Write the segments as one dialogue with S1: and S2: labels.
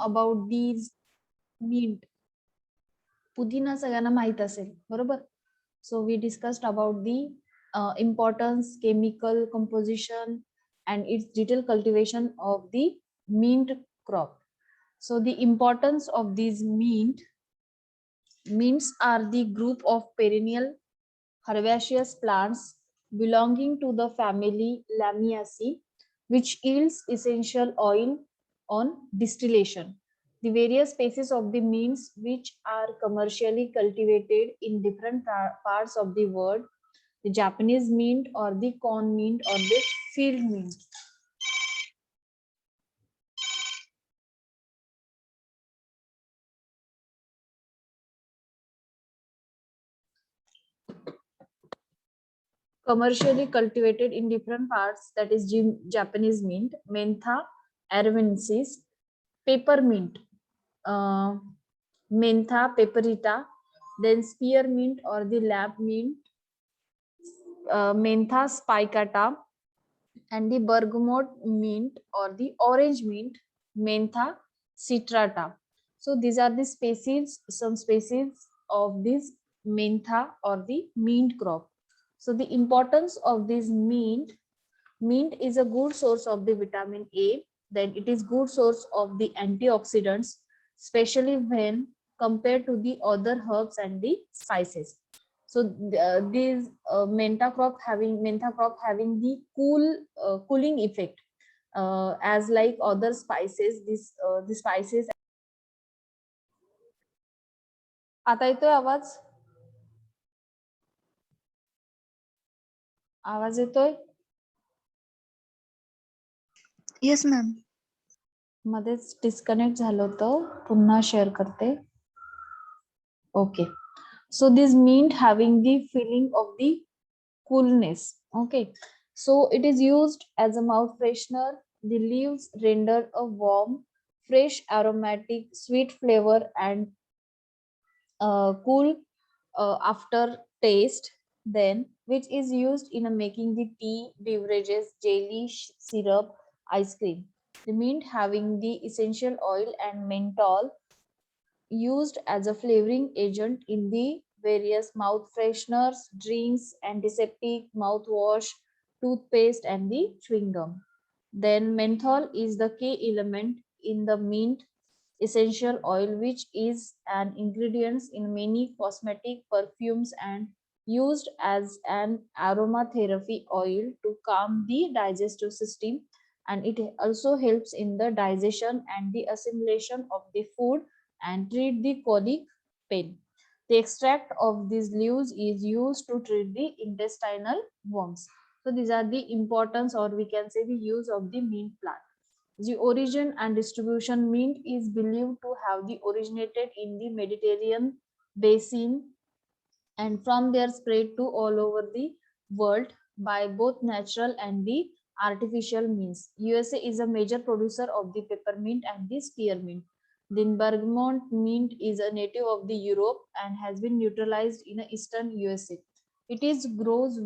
S1: about these mint. पुदिना सगळ्यांना माहित असेल बरोबर. So we discussed about the importance, chemical composition and its detailed cultivation of the mint crop. So the importance of these mints are the group of perennial herbaceous plants belonging to the family Lamiaceae, which yields essential oil on distillation. The various species of the mints which are commercially cultivated in different parts of the world, the Japanese mint or the corn mint or the field mint. Commercially cultivated in different parts, that is Japanese mint, Mentha arvensis, peppermint, Mentha peperita, then spearmint or the lab mint, Mentha spicata, and the bergamot mint or the orange mint, Mentha citrata. So these are the species, some species of this Mentha or the mint crop. So the importance of this mint is a good source of the vitamin A. Then it is good source of the antioxidants, especially when compared to the other herbs and the spices. So these mentha crop having the cooling effect, as like other spices. The spices. आता येतोय आवाज? आवाज येतोय?
S2: Yes ma'am.
S1: मध्येच disconnect झालं होतं, पुन्हा share करते. Okay, so this mint having the feeling of the coolness. Okay, so it is used as a mouth freshener. The leaves render a warm, fresh, aromatic, sweet flavor and cool after taste. Then, which is used in making the tea, beverages, jelly, syrup, ice cream. The mint having the essential oil and menthol used as a flavoring agent in the various mouth fresheners, drinks, antiseptic, mouthwash, toothpaste, and the chewing gum. Then menthol is the key element in the mint essential oil, which is an ingredient in many cosmetic perfumes and used as an aromatherapy oil to calm the digestive system, and it also helps in the digestion and the assimilation of the food and treat the colic pain. The extract of these leaves is used to treat the intestinal worms. So these are the importance, or we can say the use of the mint plant. The origin and distribution: mint is believed to have the originated in the Mediterranean basin and from there spread to all over the world by both natural and the artificial means. USA is a major producer of the peppermint and the spearmint. The bergamot mint is a native of the Europe and has been neutralized in the eastern USA. It is grows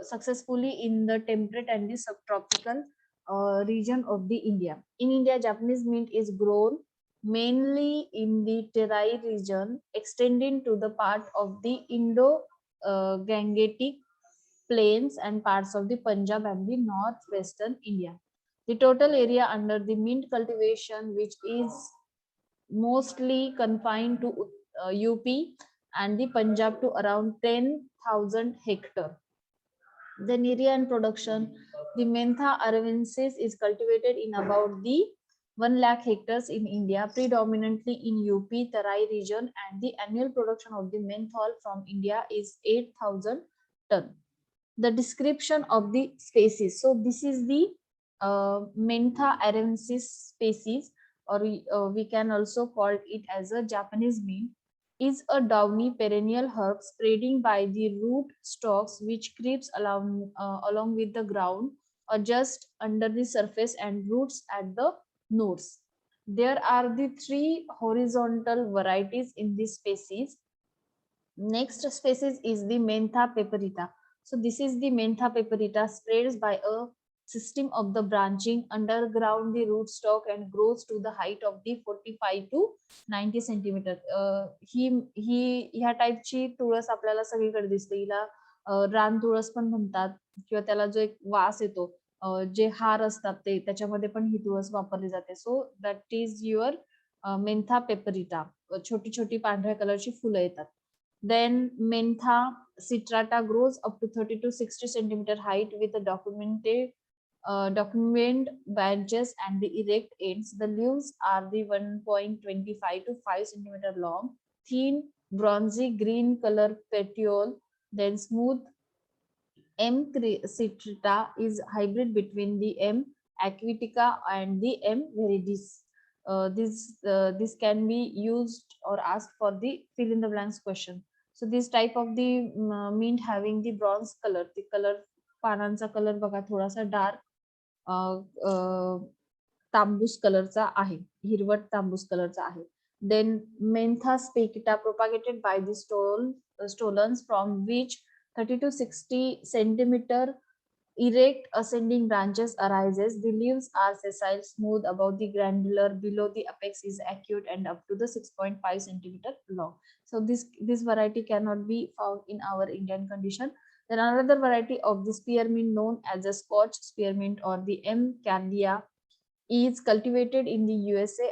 S1: successfully in the temperate and the subtropical region of the India. In India, Japanese mint is grown mainly in the Terai region, extending to the part of the Indo-Gangetic plains and parts of the Punjab and the northwestern India. The total area under the mint cultivation, which is mostly confined to UP and the Punjab, to around 10,000 hectare. The area and production: the Mentha arvensis is cultivated in about the 1 lakh hectares in India, predominantly in UP, Tarai region, and the annual production of the menthol from India is 8,000 ton. The description of the species. So this is the Mentha arvensis species, or we can also call it as a Japanese mint, is a downy perennial herb spreading by the root stalks which creeps along with the ground or just under the surface and roots at the nodes. There are the 3 horizontal varieties in this species. Next species is the Mentha peperita. So this is the Mentha peperita, spreads by a system of the branching underground the rootstock and grows to the height of the 45 to 90 centimetre. ही ह्या टाईपची तुळस आपल्याला सगळीकडे दिसते. हिला रान तुळस पण म्हणतात किंवा त्याला जो एक वास येतो, जे हार असतात ते त्याच्यामध्ये पण ही तुळस वापरली जाते. So that is your mentha piperita. छोटी छोटी पांढऱ्या कलरची फुलं येतात. Then mentha citrata grows up to 30 to 60 centimeter height with a document branches and the erect ends. The leaves are the 1.25 to 5 centimeter long, thin, bronzy green color petiole. Then smooth M. citrata is hybrid between the M. aquatica and the M. viridis. This can be used or asked for the fill in the blanks question. So this type of the mint having the bronze color, the color पानांचा colour बघा थोडासा dark तांबूस कलरचा आहे, हिरवट तांबूस कलरचा आहे. Then mentha spicata propagated by the stolons from which 30 to 60 centimeter erect ascending branches arises. The leaves are sessile, smooth above the granular, below the apex is acute and up to the 6.5 centimeter long. So this variety cannot be found in our Indian condition. Then another variety of the spearmint known as a Scotch spearmint or the M. candia is cultivated in the USA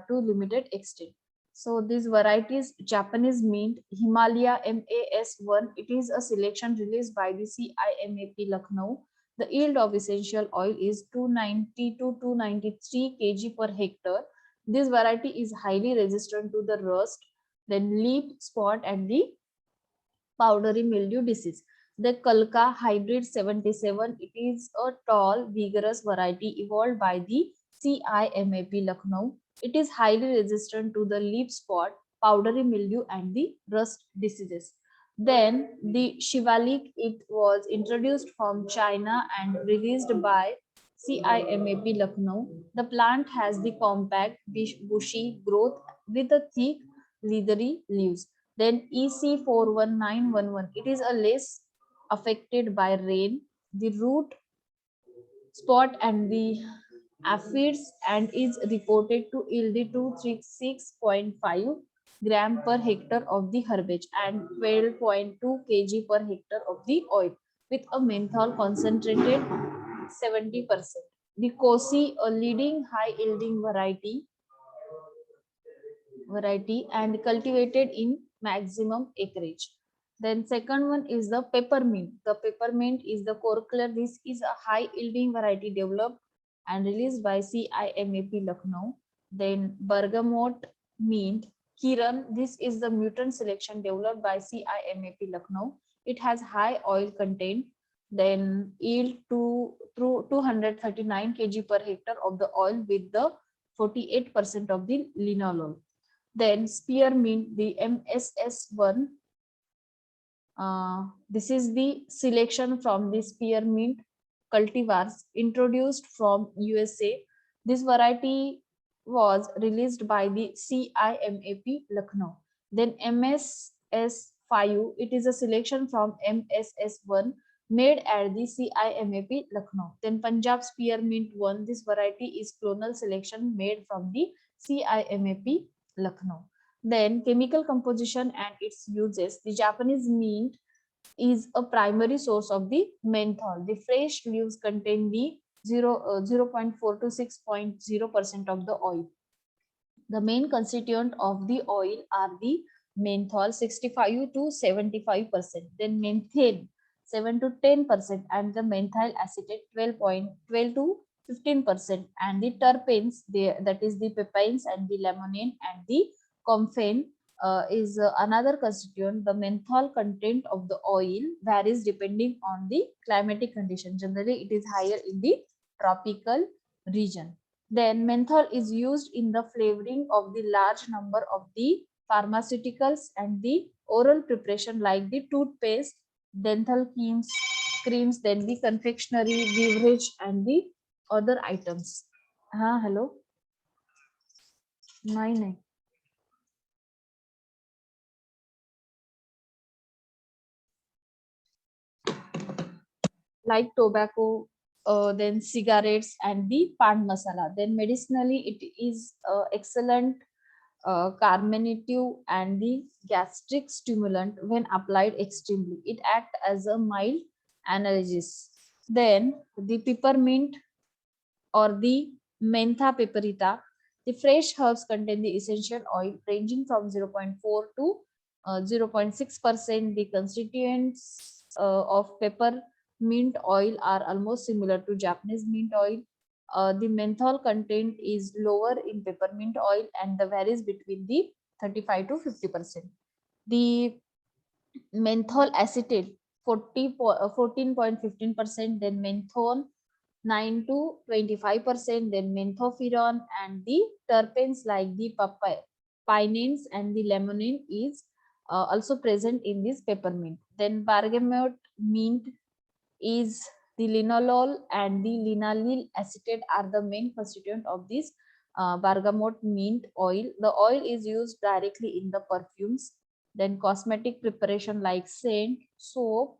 S1: to limited extent. So these varieties, Japanese mint, Himalaya MAS1, it is a selection released by the CIMAP Lucknow. The yield of essential oil is 290 to 293 kg per hectare. This variety is highly resistant to the rust, then leaf spot and the powdery mildew disease. The Kalka hybrid 77, it is a tall, vigorous variety evolved by the CIMAP Lucknow. It is highly resistant to the leaf spot, powdery mildew and the rust diseases. Then the Shivalik, it was introduced from China and released by CIMAP Lucknow. The plant has the compact, bushy growth with a thick, leathery leaves. Then EC41911, it is a less affected by rain, the root spot and the aphids, and is reported to yield 236.5 gram per hectare of the herbage and 12.2 kg per hectare of the oil with a menthol concentrated 70%. The Kosi, a leading high yielding variety and cultivated in maximum acreage. Then second one is the peppermint. The peppermint is the corcler. This is a high yielding variety developed and released by CIMAP Lucknow. Then bergamot mint, Kiran. This is the mutant selection developed by CIMAP Lucknow. It has high oil content. Then yield to 239 kg per hectare of the oil with the 48% of the linalool. Then spearmint, the MSS1. This is the selection from the spearmint cultivars introduced from USA. This variety was released by the CIMAP Lucknow. Then MSS5, it is a selection from MSS1 made at the CIMAP Lucknow. Then Punjab spearmint 1, this variety is clonal selection made from the CIMAP Lucknow. Then chemical composition and its uses. The Japanese mint is a primary source of the menthol. The fresh leaves contain the 0.4 to 6.0% of the oil. The main constituent of the oil are the menthol 65 to 75%, then menthane 7 to 10%, and the methyl acetate 12 to 15%, and the terpenes, that is the pepines and the limonene and the comphene is another constituent. The menthol content of the oil varies depending on the climatic condition. Generally, it is higher in the tropical region. Then menthol is used in the flavoring of the large number of the pharmaceuticals and the oral preparation like the toothpaste, dental creams, then the confectionery, beverage and the other items. Hello. नाही. Like tobacco, then cigarettes and the pan masala. Then medicinally, it is excellent carminative and the gastric stimulant when applied extremely. It acts as a mild analgesic. Then the peppermint or the mentha peperita. The fresh herbs contain the essential oil ranging from 0.4 to 0.6%. The constituents of peppermint oil are almost similar to Japanese mint oil. The menthol content is lower in peppermint oil and the varies between the 35 to 50%. The menthol acetate 14.15%, then menthol 9 to 25%, then menthoferon, and the terpenes like the pinene and the limonene is also present in this peppermint. Then bergamot mint is the linalool and the linaloyl acetate are the main constituent of this bergamot mint oil. The oil is used directly in the perfumes, then cosmetic preparation like scent, soap,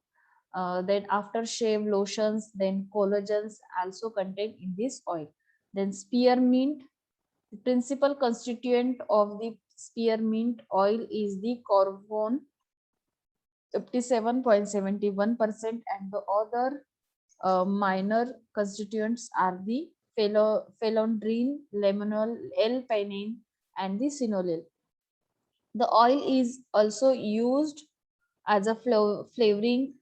S1: then aftershave lotions, then collagens also contained in this oil. Then spearmint, the principal constituent of the spearmint oil is the corvone 57.71%, and the other minor constituents are the phelondrine, limonol, L-pinene, and the sinolil. The oil is also used as a flavoring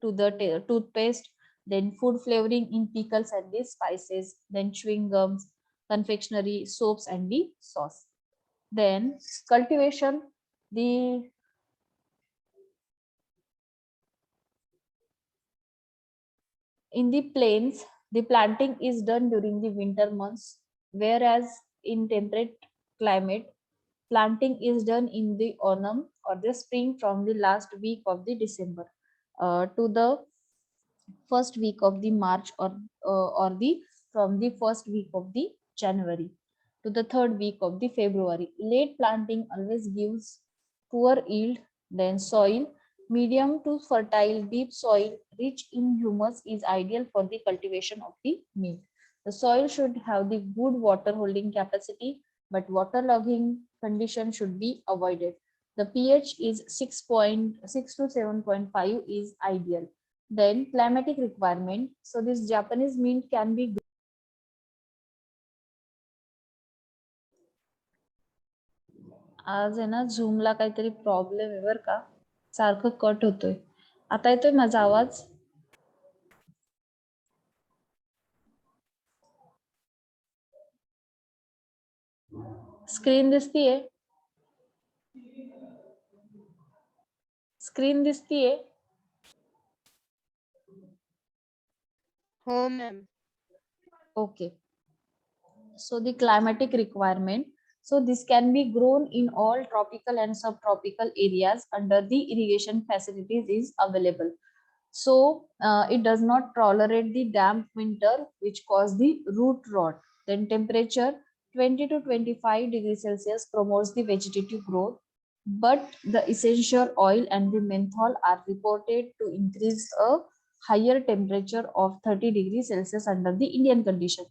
S1: to the toothpaste, then food flavoring in pickles and the spices, then chewing gums, confectionery, soaps, and the sauce. Then cultivation, the in the plains, the planting is done during the winter months, whereas in temperate climate, planting is done in the autumn or the spring from the last week of the December to the first week of the March or the from the first week of the January to the third week of the February. Late planting always gives poor yield. Then soil, medium to fertile deep soil rich in humus is ideal for the cultivation of the mint. The soil should have the good water holding capacity, but waterlogging condition should be avoided. The pH is 6.6 to 7.5 is ideal. Then climatic requirement. So this Japanese mint can be आज आहे ना झूमला काहीतरी problem आहे बरं का, सारखं cut होतोय. आता येतोय माझा आवाज? स्क्रीन दिसतीये? स्क्रीन दिसतीये?
S3: हो ma'am.
S1: Okay. So the climatic requirement. So this can be grown in all tropical and subtropical areas under the irrigation facilities is available. So it does not tolerate the damp winter which cause the root rot. Then temperature 20 to 25 degrees Celsius promotes the vegetative growth, but the essential oil and the menthol are reported to increase a higher temperature of 30 degrees Celsius under the Indian conditions.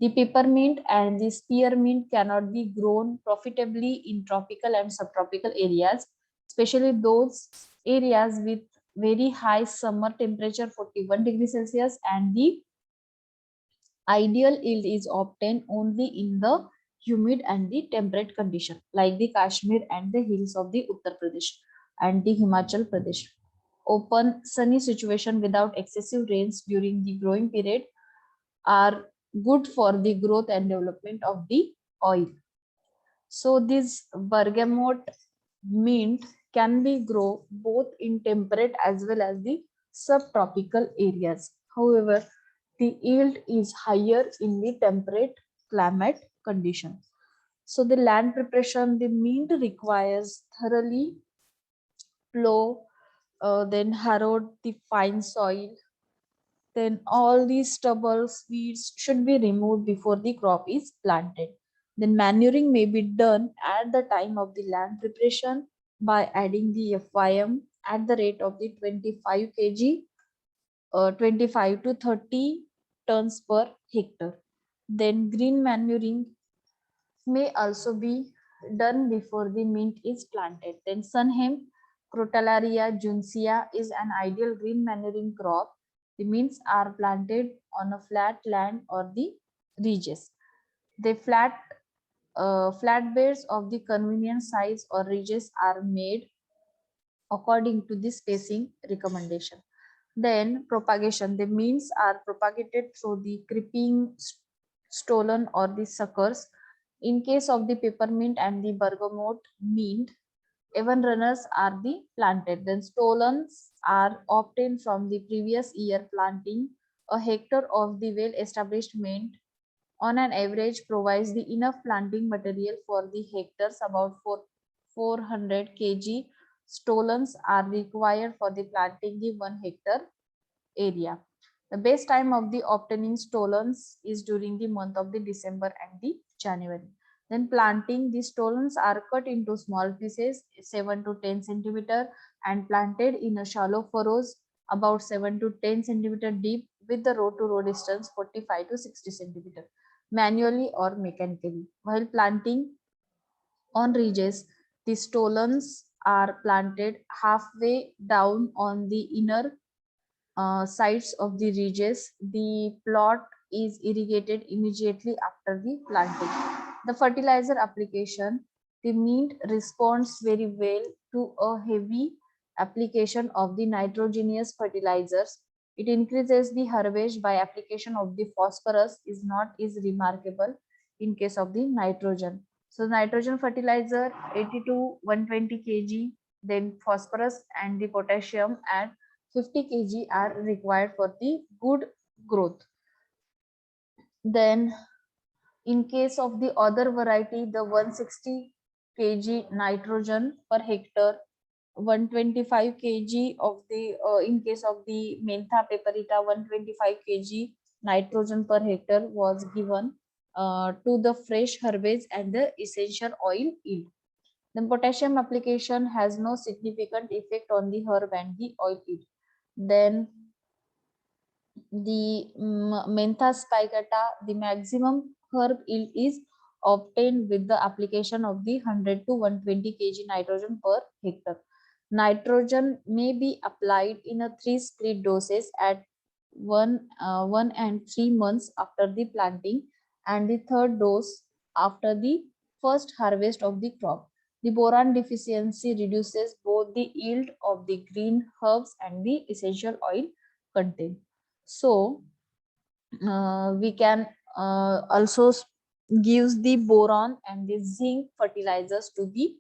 S1: The peppermint and the spearmint cannot be grown profitably in tropical and subtropical areas, especially those areas with very high summer temperature 41 degrees Celsius, and the ideal yield is obtained only in the humid and the temperate condition like the Kashmir and the hills of the Uttar Pradesh and the Himachal Pradesh. Open sunny situation without excessive rains during the growing period are good for the growth and development of the oil. So this bergamot mint can be grown both in temperate as well as the subtropical areas. However, the yield is higher in the temperate climate condition. So the land preparation, the mint requires thoroughly plow, then harrow the fine soil, then all these stubbles, weeds should be removed before the crop is planted. Then manuring may be done at the time of the land preparation by adding the FIM at the rate of the 25 kg, 25 to 30 tons per hectare. Then green manuring may also be done before the mint is planted. Then sun hemp, Crotalaria juncea, is an ideal green manuring crop. The mints are planted on a flat land or the ridges. The flatbeds of the convenient size or ridges are made according to the spacing recommendation. Then propagation. The means are propagated through the creeping, stolen, or the suckers. In case of the peppermint and the bergamot mint, even runners are the planted. Then stolons are obtained from the previous year planting. A hectare of the well-established mint on an average provides the enough planting material for the hectares. About 400 kg stolons are required for the planting the 1 hectare area. The best time of the obtaining stolons is during the month of the December and the January. Then planting, the stolons are cut into small pieces 7 to 10 centimeter and planted in a shallow furrows about 7 to 10 centimeter deep with the row to row distance 45 to 60 centimeter, manually or mechanically. While planting on ridges, the stolons are planted halfway down on the inner sides of the ridges. The plot is irrigated immediately after the planting. The fertilizer application, the mint responds very well to a heavy application of the nitrogenous fertilizers. It increases the harvest by application of the phosphorus is not is remarkable in case of the nitrogen. So nitrogen fertilizer 80 to 120 kg, then phosphorus and the potassium at 50 kg are required for the good growth. Then in case of the other variety, the 160 kg nitrogen per hectare, 125 kg of the in case of the Mentha peperita, 125 kg nitrogen per hectare was given to the fresh herbage and the essential oil yield. Then potassium application has no significant effect on the herb and the oil yield. Then the Mentha spicata, the maximum herb yield is obtained with the application of the 100 to 120 kg nitrogen per hectare. Nitrogen may be applied in a 3 split doses at 1 and 3 months after the planting, and the third dose after the first harvest of the crop. The boron deficiency reduces both the yield of the green herbs and the essential oil content. So we can also gives the boron and the zinc fertilizers to the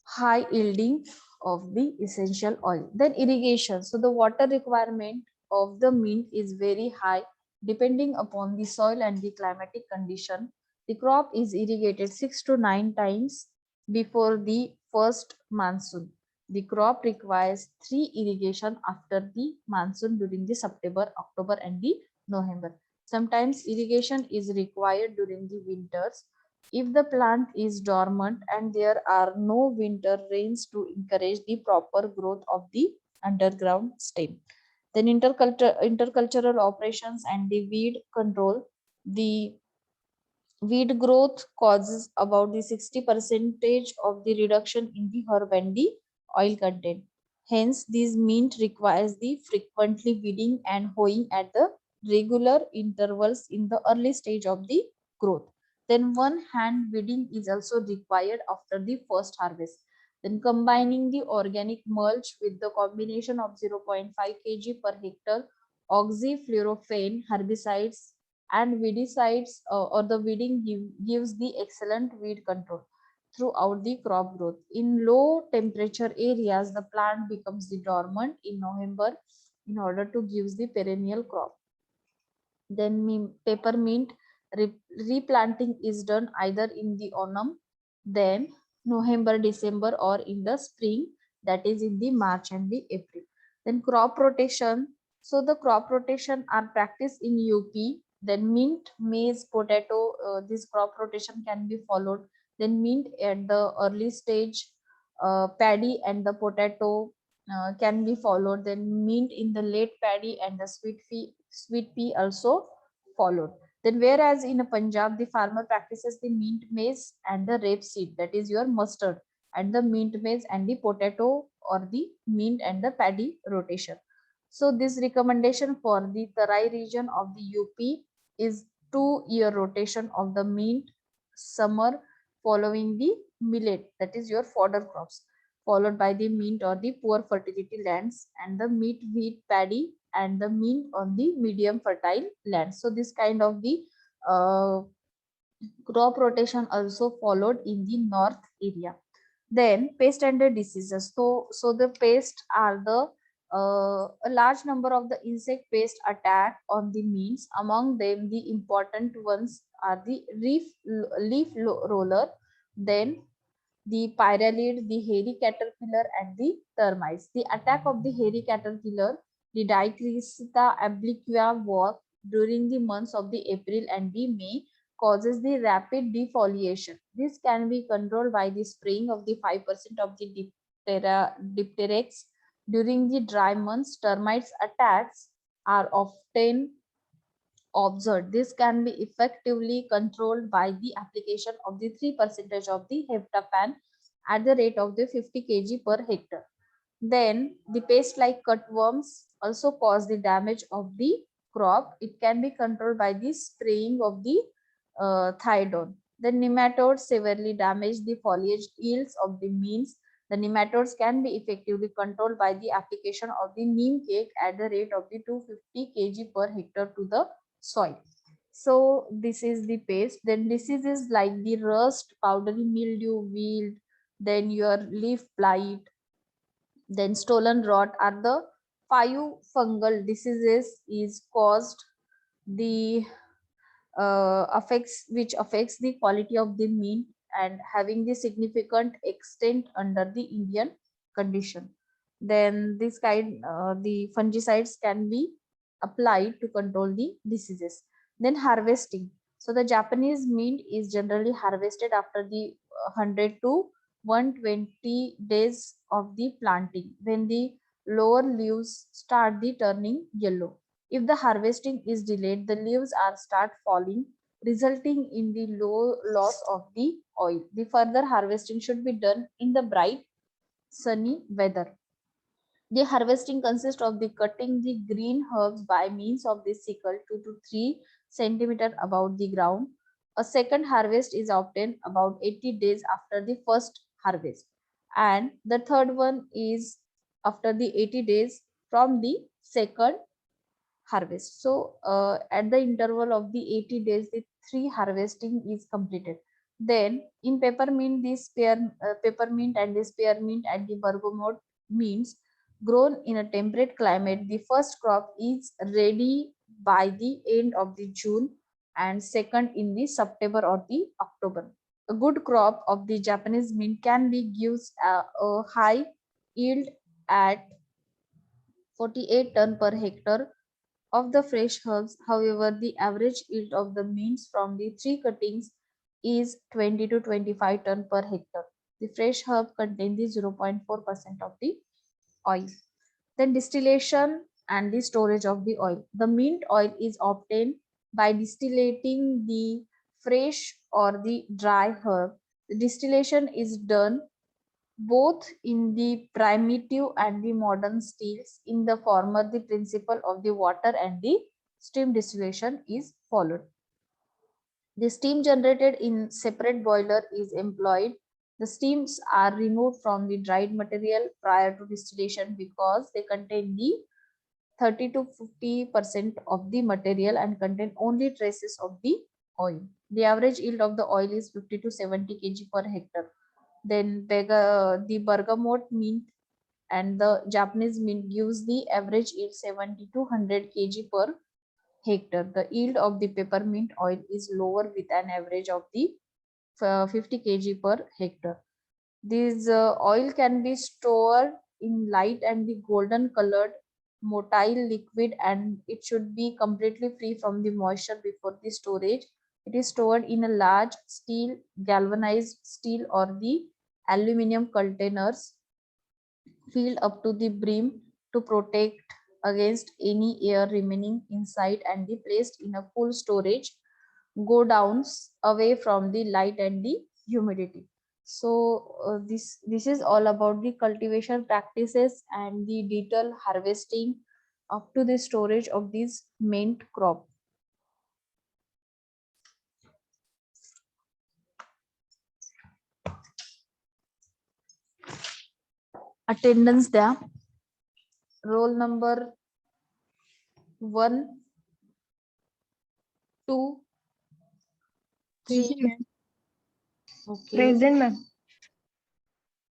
S1: high yielding of the essential oil. Then irrigation. So the water requirement of the mint is very high depending upon the soil and the climatic condition. The crop is irrigated 6 to 9 times before the first monsoon. The crop requires 3 irrigation after the monsoon during the September, October and the November. Sometimes irrigation is required during the winters if the plant is dormant and there are no winter rains to encourage the proper growth of the underground stem. Then intercultural operations and the weed control. The weed growth causes about the 60 percentage of the reduction in the herb and the oil content. Hence, this mint requires the frequently weeding and hoeing at the regular intervals in the early stage of the growth. Then one hand weeding is also required after the first harvest. Then combining the organic mulch with the combination of 0.5 kg per hectare oxyfluorophane herbicides and weedicides or the weeding gives the excellent weed control throughout the crop growth. In low temperature areas, the plant becomes the dormant in November in order to give the perennial crop. Then peppermint replanting is done either in the autumn, then November, December, or in the spring, that is in the March and the April. Then crop rotation. So the crop rotation are practiced in UP. Then mint, maize, potato, this crop rotation can be followed. Then mint at the early stage, paddy and the potato can be followed. Then mint in the late paddy and the sweet pea also followed. Then whereas in Punjab, the farmer practices the mint maize and the rapeseed, that is your mustard, and the mint maize and the potato or the mint and the paddy rotation. So this recommendation for the Tarai region of the UP is 2-year rotation of the mint summer following the millet, that is your fodder crops, followed by the mint or the poor fertility lands, and the wheat paddy and the mint on the medium fertile lands. So this kind of the uh, crop rotation also followed in the north area. Then pest and the diseases. So the pests are the a large number of the insect pests attack on the means. Among them, the important ones are the roller, then the pyralid, the hairy caterpillar, and the termites. The attack of the hairy caterpillar, the Dicrocista obliqua walk during the months of the April and the May causes the rapid defoliation. This can be controlled by the spraying of the 5% of the Dipteryx during the dry months. Termites attacks are often observed. This can be effectively controlled by the application of the 3% of the heptafan at the rate of the 50 kg per hectare. Then the pest like cutworms also cause the damage of the crop. It can be controlled by the spraying of the thiodon. The nematodes severely damage the foliage yields of the means. The nematodes can be effectively controlled by the application of the neem cake at the rate of the 250 kg per hectare to the soil. So this is the pest. Then diseases like the rust, powdery mildew, wilt, then your leaf blight, then stolen rot are the 5 fungal diseases is caused the affects the quality of the meat and having the significant extent under the Indian condition. Then this kind the fungicides can be applied to control the diseases. Then harvesting. So the Japanese mint is generally harvested after the 100 to 120 days of the planting, when the lower leaves start the turning yellow. If the harvesting is delayed, the leaves are start falling, resulting in the low loss of the oil. The further harvesting should be done in the bright, sunny weather. The harvesting consists of the cutting the green herbs by means of the sickle 2 to 3 centimeter above the ground. A second harvest is obtained about 80 days after the first harvest, and the third one is after the 80 days from the second harvest. So at the interval of the 80 days, the 3 harvesting is completed. Then in peppermint, peppermint and the spearmint and the bergamot mints grown in a temperate climate, the first crop is ready by the end of the June and second in the September or the October. A good crop of the Japanese mint can be gives a high yield at 48 ton per hectare of the fresh herbs. However, the average yield of the mints from the 3 cuttings is 20 to 25 ton per hectare. The fresh herb contains the 0.4% of the oil. Then distillation and the storage of the oil. The mint oil is obtained by distillating the fresh or the dry herb. The distillation is done both in the primitive and the modern steels. In the former, the principle of the water and the steam distillation is followed. The steam generated in separate boiler is employed. The steams are removed from the dried material prior to distillation because they contain the 30 to 50% of the material and contain only traces of the oil. The average yield of the oil is 50 to 70 kg per hectare. Then the bergamot mint and the Japanese mint gives the average yield 70 to 100 kg per hectare. The yield of the peppermint oil is lower with an average of the 50 kg per hectare. This oil can be stored in light and the golden colored motile liquid, and it should be completely free from the moisture before the storage. It is stored in a large steel, galvanized steel or the aluminum containers filled up to the brim to protect against any air remaining inside and be placed in a cool storage. Go downs away from the light and the humidity. So this is all about the cultivation practices and the detailed harvesting up to the storage of this mint crop. Attendance द्या. Roll number 1, 2, 3. Okay.
S3: Present, ma'am.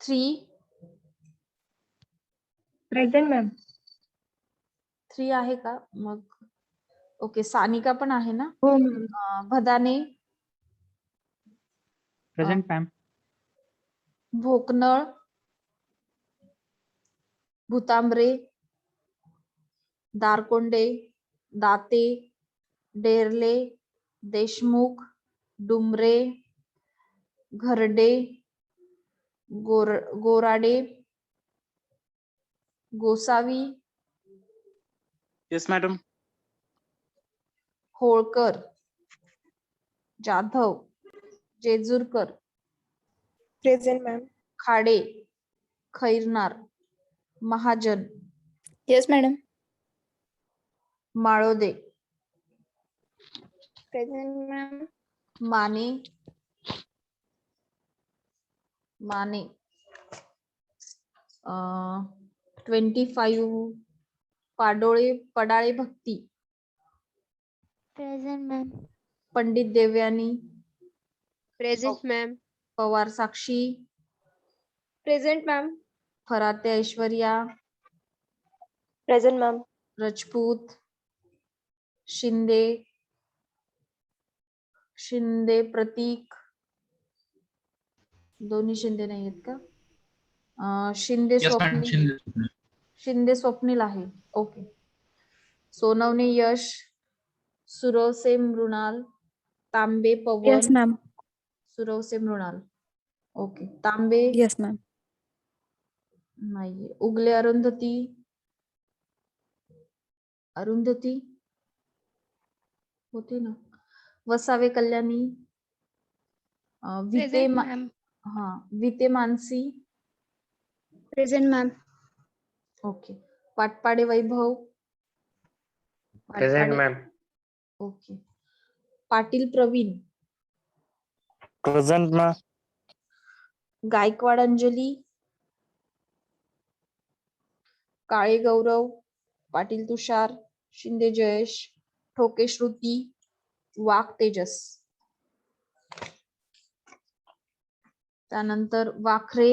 S1: 3.
S3: Present, ma'am.
S1: 3 आहे का मग? Okay, Sanika पण आहे ना?
S3: हो ma'am.
S1: Bhadane,
S4: present ma'am.
S1: Bhoknal, Bhutambare, Darkonde, Date, Derle, Deshmukh, Dumre, Gharde, Gorade, Gosavi,
S4: yes madam.
S1: Holkar, Jadhav, Jejurkar,
S3: Present, ma'am.
S1: Khade, Khairnar, Mahajan,
S2: Yes, madam.
S1: Malode,
S3: Present, ma'am.
S1: माने, माने 25, पडाळे भक्ती,
S3: Present, ma'am.
S1: पंडित देवयानी,
S3: Present, ma'am.
S1: पवार साक्षी,
S3: Present, ma'am.
S1: फराते Aishwarya,
S3: Present, ma'am.
S1: Rajput, Shinde, Shinde प्रतीक, दोन्ही शिंदे नाही आहेत का? Shinde
S4: yes madam.
S1: स्वप्नील, शिंदे स्वप्नील आहे. Okay. Sonawane Yash, Suravase Mrunal, Tambe Pavan.
S2: Yes, ma'am.
S1: Suravase Mrunal. Okay. Tambe
S2: Yes, ma'am.
S1: नाहीये. उगले अरुंधती, अरुंधती होते ना. Vasave Kalyani, Vite
S3: Present, ma'am.
S1: Vite Manasi.
S3: Present, ma'am.
S1: Okay. Patpade Vaibhav,
S5: Present, ma'am.
S1: Okay. Patil Pravin,
S5: Present, ma'am.
S1: Gaikwad Anjali, Kale Gaurav, Patil Tushar, Shinde Jayesh, Thoke Shruti, Wagh Tejas. त्यानंतर Wakhare,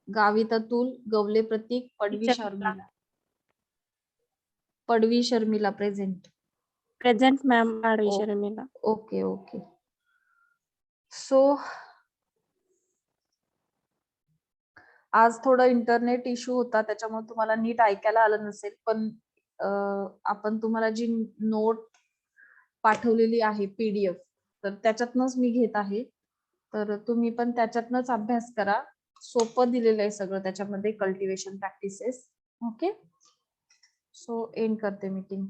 S1: Gavit Atul, Gavale Pratik, Padvi Sharmila. Padvi Sharmila present.
S3: Present, ma'am.
S1: Oh.
S3: Sharmila.
S1: Okay okay. So आज थोडं इंटरनेट इश्यू होता, त्याच्यामुळे तुम्हाला नीट ऐकायला आलं नसेल, पण आपण तुम्हाला जी नोट पाठवलेली आहे PDF, तर त्याच्यातनच मी घेत आहे. तर तुम्ही पण त्याच्यातनच अभ्यास करा. सोपं दिलेलं आहे सगळं त्याच्यामध्ये, cultivation practices. Okay. So and करते मीटिंग.